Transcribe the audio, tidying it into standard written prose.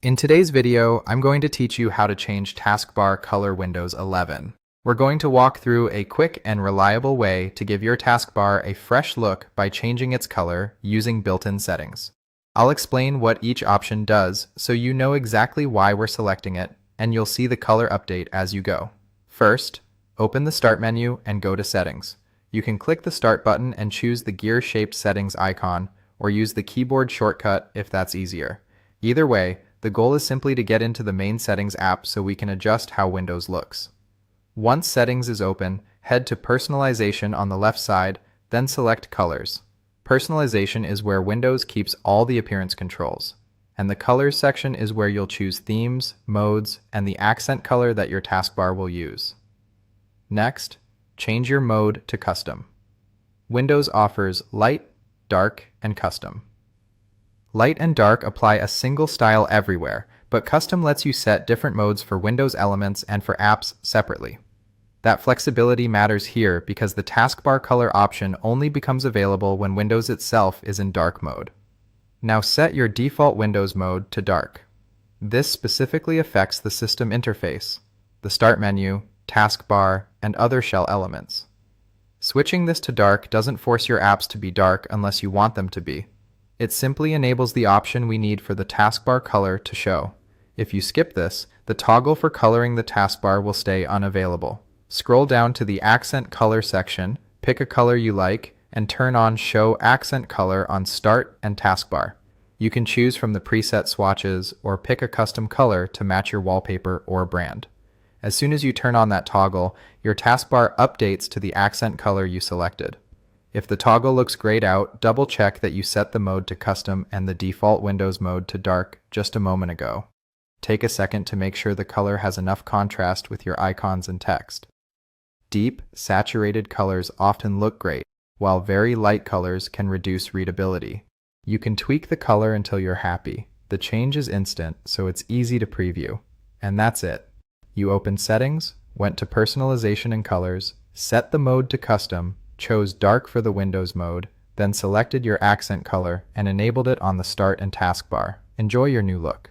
In today's video, I'm going to teach you how to change Taskbar color Windows 11. We're going to walk through a quick and reliable way to give your taskbar a fresh look by changing its color using built-in settings. I'll explain what each option does so you know exactly why we're selecting it, and you'll see the color update as you go. First, open the Start menu and go to Settings. You can click the Start button and choose the gear-shaped settings icon, or use the keyboard shortcut if that's easier. Either way, the goal is simply to get into the main Settings app so we can adjust how Windows looks. Once Settings is open, head to Personalization on the left side, then select Colors. Personalization is where Windows keeps all the appearance controls, and the Colors section is where you'll choose themes, modes, and the accent color that your taskbar will use. Next, change your mode to Custom. Windows offers Light, Dark, and Custom. Light and Dark apply a single style everywhere, but Custom lets you set different modes for Windows elements and for apps separately. That flexibility matters here because the taskbar color option only becomes available when Windows itself is in dark mode. Now set your default Windows mode to dark. This specifically affects the system interface, the Start menu, taskbar, and other shell elements. Switching this to dark doesn't force your apps to be dark unless you want them to be. It simply enables the option we need for the taskbar color to show. If you skip this, the toggle for coloring the taskbar will stay unavailable. Scroll down to the Accent Color section, pick a color you like, and turn on Show Accent Color on Start and Taskbar. You can choose from the preset swatches or pick a custom color to match your wallpaper or brand. As soon as you turn on that toggle, your taskbar updates to the accent color you selected. If the toggle looks grayed out, double check that you set the mode to Custom and the default Windows mode to dark just a moment ago. Take a second to make sure the color has enough contrast with your icons and text. Deep, saturated colors often look great, while very light colors can reduce readability. You can tweak the color until you're happy. The change is instant, so it's easy to preview. And that's it. You opened Settings, went to Personalization and Colors, set the mode to Custom, chose Dark for the Windows mode, then selected your accent color and enabled it on the Start and Taskbar. Enjoy your new look.